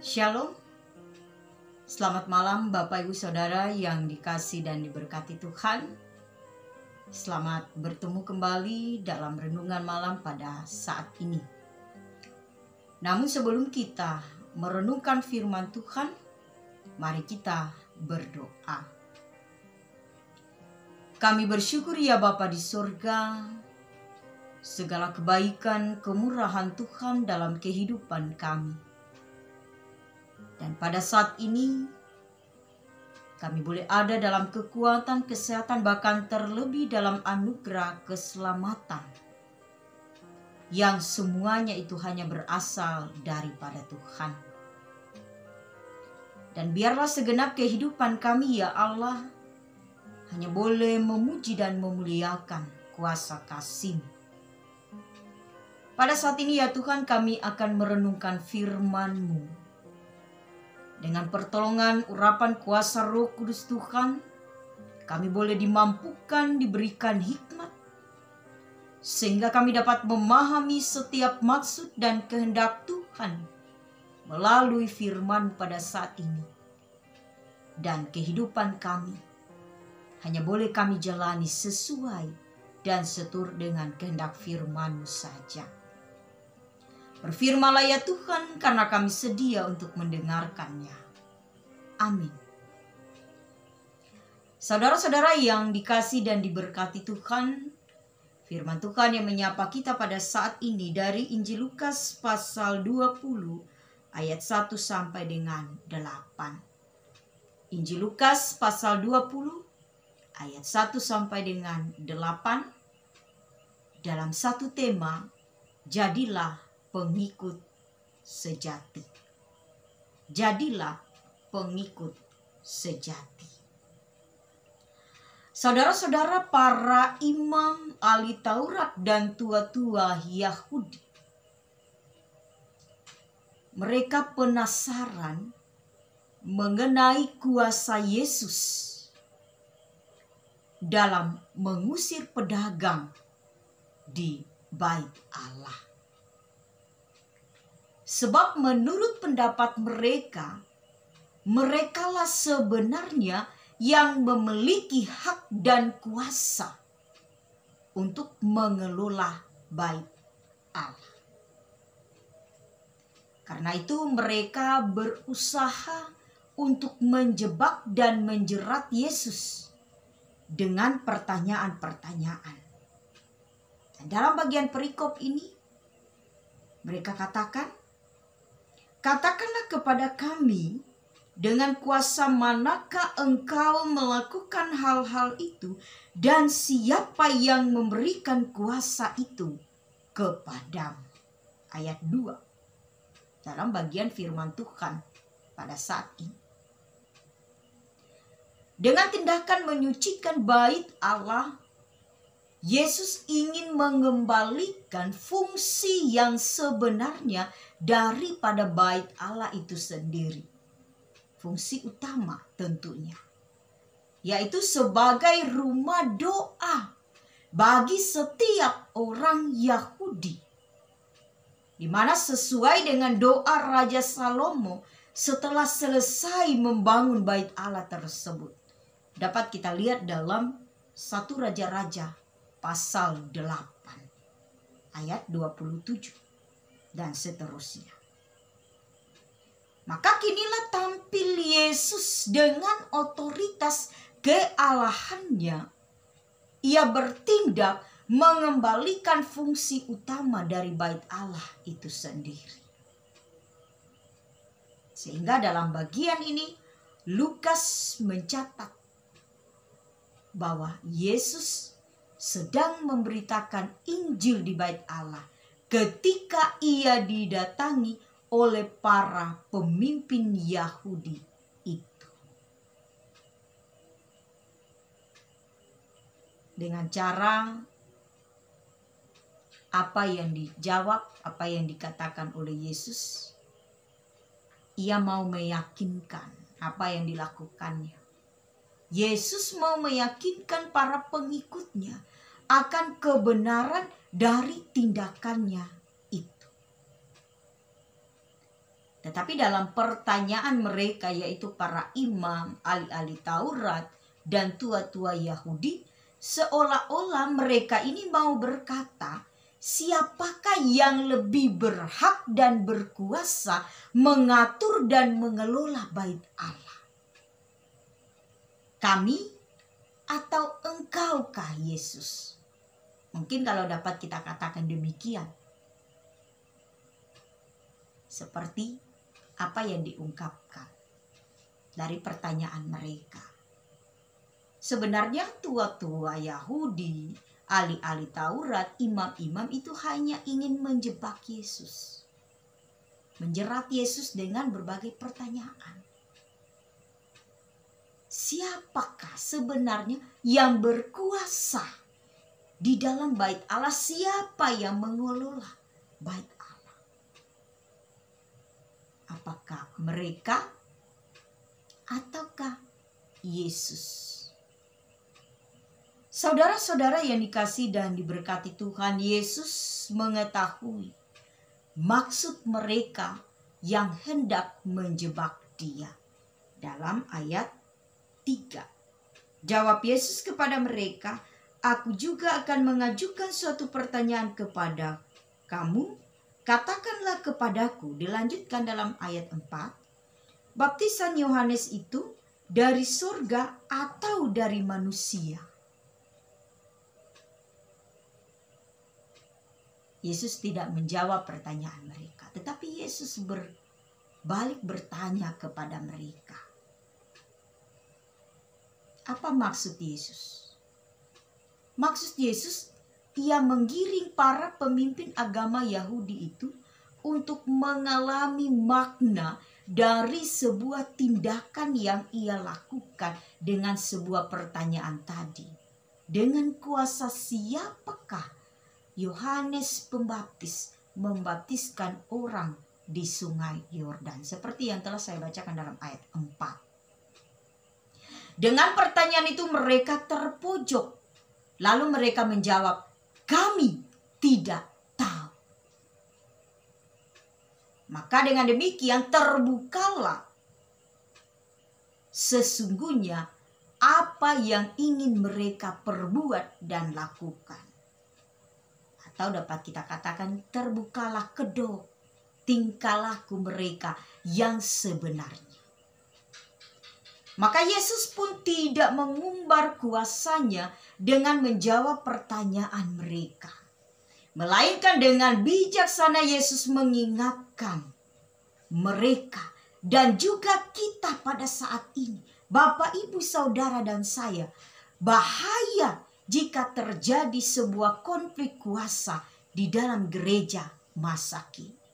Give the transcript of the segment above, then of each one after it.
Shalom, selamat malam Bapak Ibu Saudara yang dikasih dan diberkati Tuhan. Selamat bertemu kembali dalam renungan malam pada saat ini. Namun sebelum kita merenungkan firman Tuhan, mari kita berdoa. Kami bersyukur ya Bapa di sorga, segala kebaikan, kemurahan Tuhan dalam kehidupan kami. Dan pada saat ini, kami boleh ada dalam kekuatan, kesehatan, bahkan terlebih dalam anugerah keselamatan. Yang semuanya itu hanya berasal daripada Tuhan. Dan biarlah segenap kehidupan kami ya Allah, hanya boleh memuji dan memuliakan kuasa kasih-Mu. Pada saat ini ya Tuhan, kami akan merenungkan firman-Mu. Dengan pertolongan urapan kuasa Roh Kudus Tuhan, kami boleh dimampukan, diberikan hikmat, sehingga kami dapat memahami setiap maksud dan kehendak Tuhan melalui firman pada saat ini. Dan kehidupan kami hanya boleh kami jalani sesuai dan seturut dengan kehendak firman-Mu saja. Berfirmanlah ya Tuhan, karena kami sedia untuk mendengarkannya. Amin. Saudara-saudara yang dikasih dan diberkati Tuhan, firman Tuhan yang menyapa kita pada saat ini dari Injil Lukas pasal 20 ayat 1 sampai dengan 8. Injil Lukas pasal 20 ayat 1 sampai dengan 8 dalam satu tema, jadilah pengikut sejati. Jadilah pengikut sejati. Saudara-saudara, para imam, ahli Taurat dan tua-tua Yahudi, mereka penasaran mengenai kuasa Yesus dalam mengusir pedagang di Bait Allah. Sebab menurut pendapat mereka, merekalah sebenarnya yang memiliki hak dan kuasa untuk mengelola Bait Allah. Karena itu mereka berusaha untuk menjebak dan menjerat Yesus dengan pertanyaan-pertanyaan. Dan dalam bagian perikop ini, mereka katakanlah kepada kami, dengan kuasa manakah engkau melakukan hal-hal itu, dan siapa yang memberikan kuasa itu kepadamu. Ayat 2 dalam bagian firman Tuhan pada saat ini. Dengan tindakan menyucikan Bait Allah, Yesus ingin mengembalikan fungsi yang sebenarnya daripada Bait Allah itu sendiri. Fungsi utama tentunya, yaitu sebagai rumah doa bagi setiap orang Yahudi. Di mana sesuai dengan doa Raja Salomo setelah selesai membangun Bait Allah tersebut. Dapat kita lihat dalam 1 Raja-Raja pasal 8 ayat 27 dan seterusnya. Maka kinilah tampil Yesus dengan otoritas kealahannya. Ia bertindak mengembalikan fungsi utama dari Bait Allah itu sendiri. Sehingga dalam bagian ini Lukas mencatat bahwa Yesus sedang memberitakan Injil di Bait Allah ketika ia didatangi oleh para pemimpin Yahudi itu. Dengan cara apa yang dijawab, apa yang dikatakan oleh Yesus, ia mau meyakinkan apa yang dilakukannya. Yesus mau meyakinkan para pengikutnya akan kebenaran dari tindakannya itu. Tetapi dalam pertanyaan mereka, yaitu para imam, ahli-ahli Taurat, dan tua-tua Yahudi, seolah-olah mereka ini mau berkata, siapakah yang lebih berhak dan berkuasa mengatur dan mengelola bait Allah? Kami atau engkaukah Yesus? Mungkin kalau dapat kita katakan demikian. Seperti apa yang diungkapkan dari pertanyaan mereka. Sebenarnya tua-tua Yahudi, ahli-ahli Taurat, imam-imam itu hanya ingin menjebak Yesus. Menjerat Yesus dengan berbagai pertanyaan. Siapakah sebenarnya yang berkuasa di dalam bait Allah? Siapa yang mengelola bait Allah? Apakah mereka ataukah Yesus? Saudara-saudara yang dikasihi dan diberkati Tuhan, Yesus mengetahui maksud mereka yang hendak menjebak Dia. Dalam ayat 3. Jawab Yesus kepada mereka, "Aku juga akan mengajukan suatu pertanyaan kepada kamu. Katakanlah kepadaku," dilanjutkan dalam ayat 4, "baptisan Yohanes itu dari surga atau dari manusia?" Yesus tidak menjawab pertanyaan mereka, tetapi Yesus berbalik bertanya kepada mereka. Apa maksud Yesus? Maksud Yesus, Ia menggiring para pemimpin agama Yahudi itu untuk mengalami makna dari sebuah tindakan yang Ia lakukan dengan sebuah pertanyaan tadi. Dengan kuasa siapakah Yohanes Pembaptis membaptiskan orang di sungai Yordan? Seperti yang telah saya bacakan dalam ayat 4. Dengan pertanyaan itu mereka terpojok. Lalu mereka menjawab, "Kami tidak tahu." Maka dengan demikian terbukalah sesungguhnya apa yang ingin mereka perbuat dan lakukan. Atau dapat kita katakan terbukalah kedok tingkah laku mereka yang sebenarnya. Maka Yesus pun tidak mengumbar kuasanya dengan menjawab pertanyaan mereka. Melainkan dengan bijaksana Yesus mengingatkan mereka dan juga kita pada saat ini, Bapak, Ibu, Saudara, dan saya, bahaya jika terjadi sebuah konflik kuasa di dalam gereja masa kini.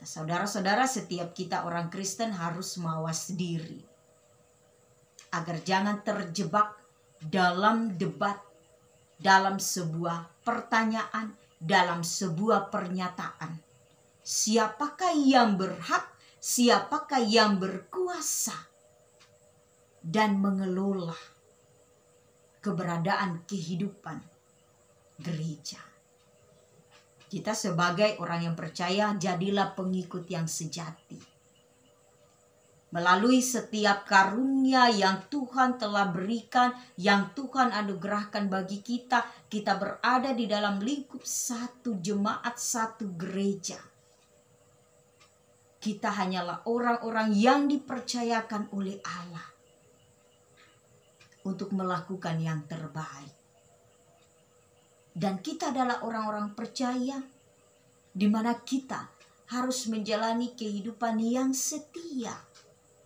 Saudara-saudara, setiap kita orang Kristen harus mawas diri agar jangan terjebak dalam debat, dalam sebuah pertanyaan, dalam sebuah pernyataan. Siapakah yang berhak, siapakah yang berkuasa dan mengelola keberadaan kehidupan gereja. Kita sebagai orang yang percaya, jadilah pengikut yang sejati. Melalui setiap karunia yang Tuhan telah berikan, yang Tuhan anugerahkan bagi kita, kita berada di dalam lingkup satu jemaat, satu gereja. Kita hanyalah orang-orang yang dipercayakan oleh Allah untuk melakukan yang terbaik. Dan kita adalah orang-orang percaya di mana kita harus menjalani kehidupan yang setia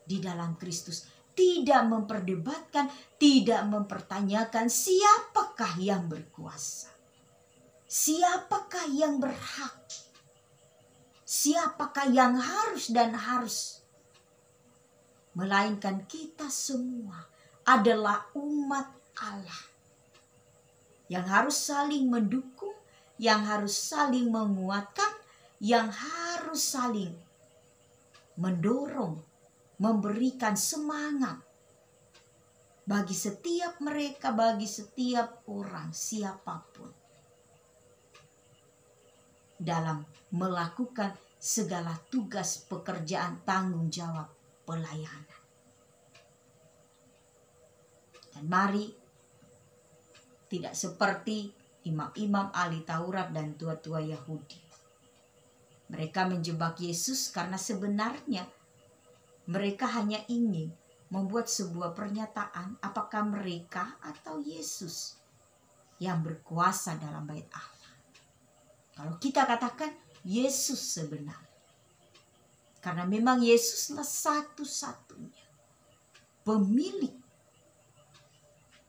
di dalam Kristus. Tidak memperdebatkan, tidak mempertanyakan siapakah yang berkuasa. Siapakah yang berhak. Siapakah yang harus dan harus. Melainkan kita semua adalah umat Allah yang harus saling mendukung, yang harus saling menguatkan, yang harus saling mendorong, memberikan semangat bagi setiap mereka, bagi setiap orang, siapapun, dalam melakukan segala tugas pekerjaan tanggung jawab pelayanan. Dan mari tidak seperti imam-imam ahli Taurat dan tua-tua Yahudi. Mereka menjebak Yesus karena sebenarnya mereka hanya ingin membuat sebuah pernyataan apakah mereka atau Yesus yang berkuasa dalam bait Allah. Kalau kita katakan Yesus sebenarnya. Karena memang Yesuslah satu-satunya pemilik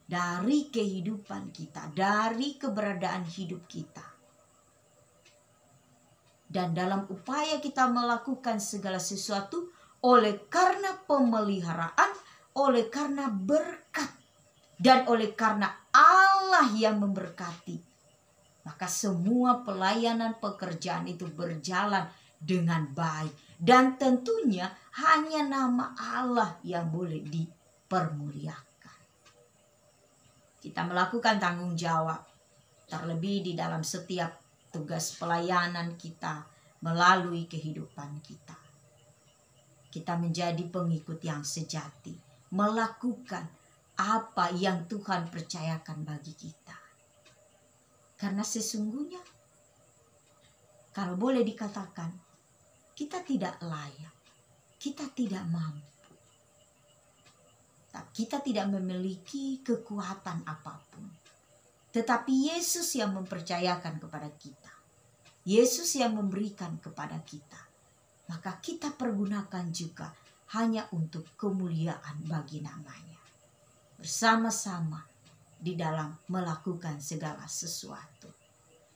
dari kehidupan kita, dari keberadaan hidup kita. Dan dalam upaya kita melakukan segala sesuatu oleh karena pemeliharaan, oleh karena berkat, dan oleh karena Allah yang memberkati, maka semua pelayanan pekerjaan itu berjalan dengan baik. Dan tentunya hanya nama Allah yang boleh dipermuliakan. Kita melakukan tanggung jawab, terlebih di dalam setiap tugas pelayanan kita melalui kehidupan kita. Kita menjadi pengikut yang sejati, melakukan apa yang Tuhan percayakan bagi kita. Karena sesungguhnya, kalau boleh dikatakan, kita tidak layak, kita tidak mampu. Kita tidak memiliki kekuatan apapun. Tetapi Yesus yang mempercayakan kepada kita. Yesus yang memberikan kepada kita. Maka kita pergunakan juga hanya untuk kemuliaan bagi namanya. Bersama-sama di dalam melakukan segala sesuatu.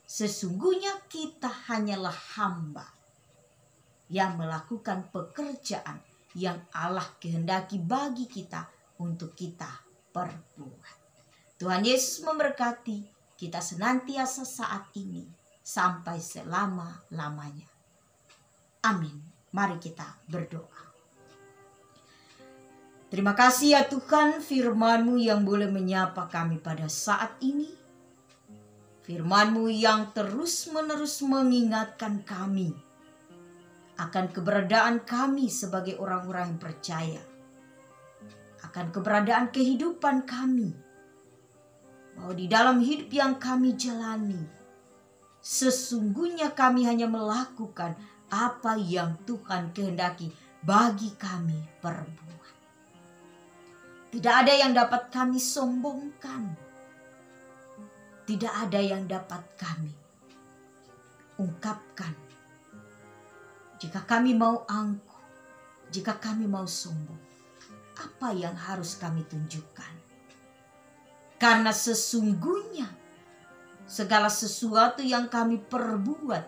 Sesungguhnya kita hanyalah hamba yang melakukan pekerjaan yang Allah kehendaki bagi kita untuk kita perbuat. Tuhan Yesus memberkati kita senantiasa saat ini sampai selama-lamanya. Amin. Mari kita berdoa. Terima kasih ya Tuhan, firman-Mu yang boleh menyapa kami pada saat ini. Firman-Mu yang terus-menerus mengingatkan kami akan keberadaan kami sebagai orang-orang yang percaya. Akan keberadaan kehidupan kami. Bahwa di dalam hidup yang kami jalani, sesungguhnya kami hanya melakukan apa yang Tuhan kehendaki bagi kami perbuat. Tidak ada yang dapat kami sombongkan. Tidak ada yang dapat kami ungkapkan. Jika kami mau angkuh, jika kami mau sombong, apa yang harus kami tunjukkan? Karena sesungguhnya segala sesuatu yang kami perbuat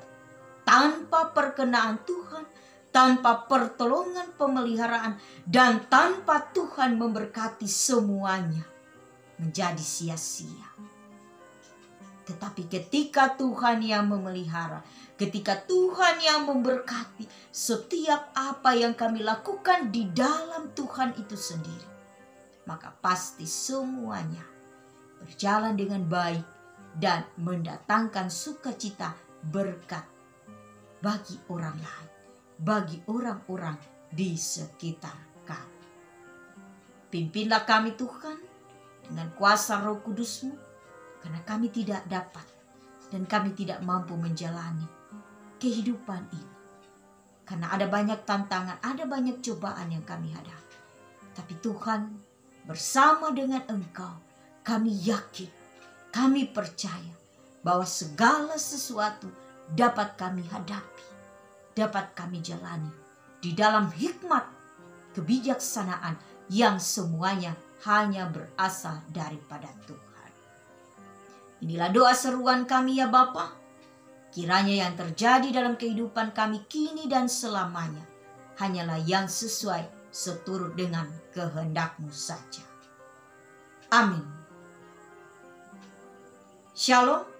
tanpa perkenaan Tuhan, tanpa pertolongan pemeliharaan, dan tanpa Tuhan memberkati semuanya menjadi sia-sia. Tetapi ketika Tuhan yang memelihara, ketika Tuhan yang memberkati, setiap apa yang kami lakukan di dalam Tuhan itu sendiri, maka pasti semuanya berjalan dengan baik dan mendatangkan sukacita berkat bagi orang lain, bagi orang-orang di sekitar kami. Pimpinlah kami Tuhan dengan kuasa Roh Kudus-Mu, karena kami tidak dapat dan kami tidak mampu menjalani kehidupan ini. Karena ada banyak tantangan, ada banyak cobaan yang kami hadapi. Tapi Tuhan, bersama dengan Engkau, kami yakin, kami percaya bahwa segala sesuatu dapat kami hadapi, dapat kami jalani di dalam hikmat kebijaksanaan yang semuanya hanya berasal daripada Tuhan. Inilah doa seruan kami ya Bapa. Kiranya yang terjadi dalam kehidupan kami kini dan selamanya hanyalah yang sesuai seturut dengan kehendak-Mu saja. Amin. Shalom.